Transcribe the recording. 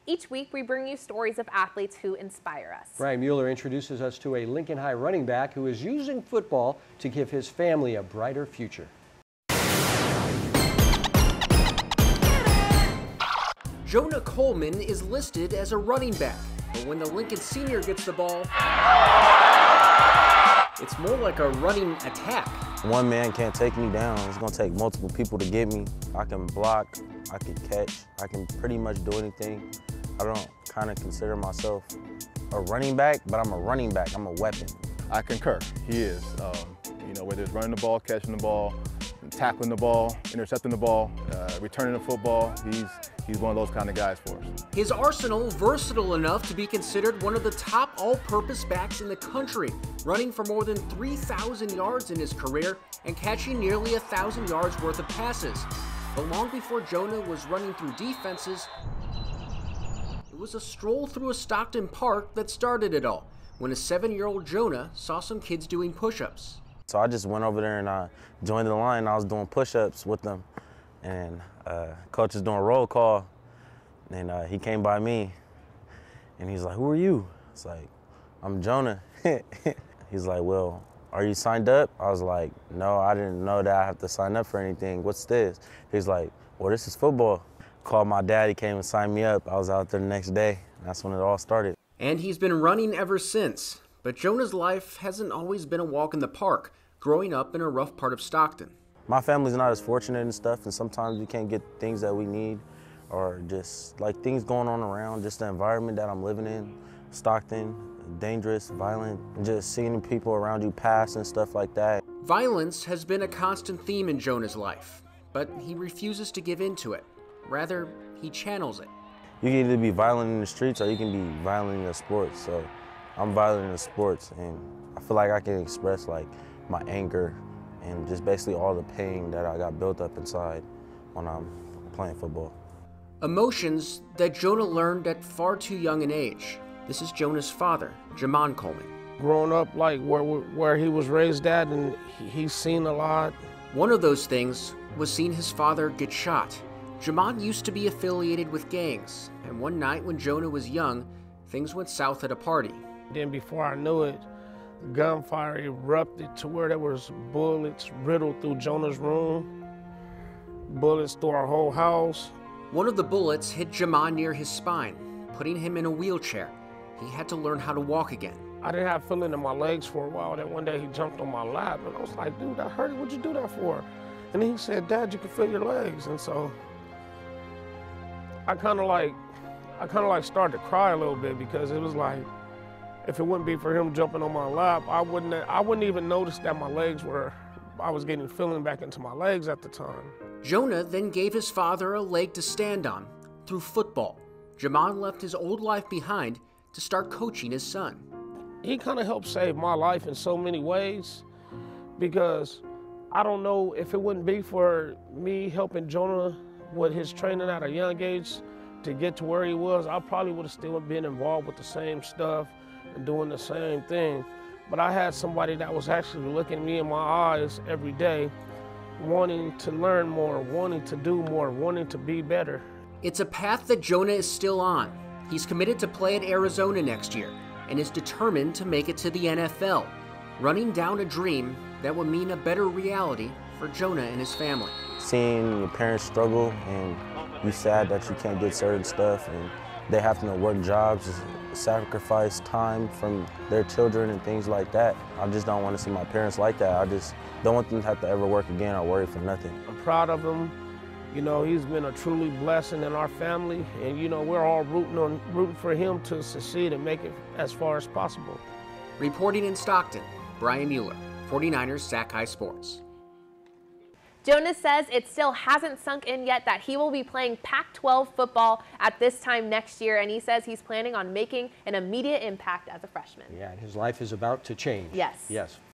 Each week, we bring you stories of athletes who inspire us. Brian Mueller introduces us to a Lincoln High running back who is using football to give his family a brighter future. Jonah Coleman is listed as a running back, but when the Lincoln senior gets the ball, it's more like a running attack. One man can't take me down. It's gonna take multiple people to get me. I can block, I can catch, I can pretty much do anything. I don't kind of consider myself a running back, but I'm a running back. I'm a weapon. I concur. He is. Whether it's running the ball, catching the ball, tackling the ball, intercepting the ball, returning the football, he's one of those kind of guys for us. His arsenal versatile enough to be considered one of the top all-purpose backs in the country, running for more than 3,000 yards in his career and catching nearly 1,000 yards worth of passes. But long before Jonah was running through defenses, it was a stroll through a Stockton park that started it all, when a 7-year-old Jonah saw some kids doing push-ups. So I just went over there and I joined the line. I was doing push-ups with them, and coach was doing roll call, and he came by me, and he's like, "Who are you?" It's like, "I'm Jonah." He's like, "Well, are you signed up?" I was like, "No, I didn't know that I have to sign up for anything. What's this?" He's like, "Well, this is football." Called my dad, he came and signed me up. I was out there the next day. That's when it all started. And he's been running ever since. But Jonah's life hasn't always been a walk in the park, growing up in a rough part of Stockton. My family's not as fortunate and stuff, and sometimes we can't get things that we need, or just like things going on around, just the environment that I'm living in. Stockton, dangerous, violent, and just seeing people around you pass and stuff like that. Violence has been a constant theme in Jonah's life, but he refuses to give in to it. Rather, he channels it. You can either be violent in the streets or you can be violent in the sports. So I'm violent in the sports, and I feel like I can express like my anger and just basically all the pain that I got built up inside when I'm playing football. Emotions that Jonah learned at far too young an age. This is Jonah's father, Jonah Coleman. Growing up like where he was raised at, and he's seen a lot. One of those things was seeing his father get shot. Jonah used to be affiliated with gangs, and one night when Jonah was young, things went south at a party. Then before I knew it, gunfire erupted to where there was bullets riddled through Jonah's room, bullets through our whole house. One of the bullets hit Jonah near his spine, putting him in a wheelchair. He had to learn how to walk again. I didn't have feeling in my legs for a while. Then one day he jumped on my lap, and I was like, "Dude, that hurt. What'd you do that for?" And then he said, "Dad, you can feel your legs." And so I kind of like started to cry a little bit, because it was like, if it wouldn't be for him jumping on my lap, I wouldn't even notice that I was getting feeling back into my legs at the time. Jonah then gave his father a leg to stand on through football. Jonah left his old life behind to start coaching his son. He kind of helped save my life in so many ways, because I don't know, if it wouldn't be for me helping Jonah with his training at a young age to get to where he was, I probably would have still been involved with the same stuff and doing the same thing. But I had somebody that was actually looking me in my eyes every day, wanting to learn more, wanting to do more, wanting to be better. It's a path that Jonah is still on. He's committed to play at Arizona next year and is determined to make it to the NFL, running down a dream that would mean a better reality for Jonah and his family. Seeing your parents struggle and you sad that you can't get certain stuff, and they have to work jobs, sacrifice time from their children and things like that. I just don't want to see my parents like that. I just don't want them to have to ever work again or worry for nothing. I'm proud of him. You know, he's been a truly blessing in our family, and you know, we're all rooting for him to succeed and make it as far as possible. Reporting in Stockton, Brian Mueller, 49ers Sac-Hi Sports. Jonah says it still hasn't sunk in yet that he will be playing Pac-12 football at this time next year, and he says he's planning on making an immediate impact as a freshman. Yeah, and his life is about to change. Yes. Yes.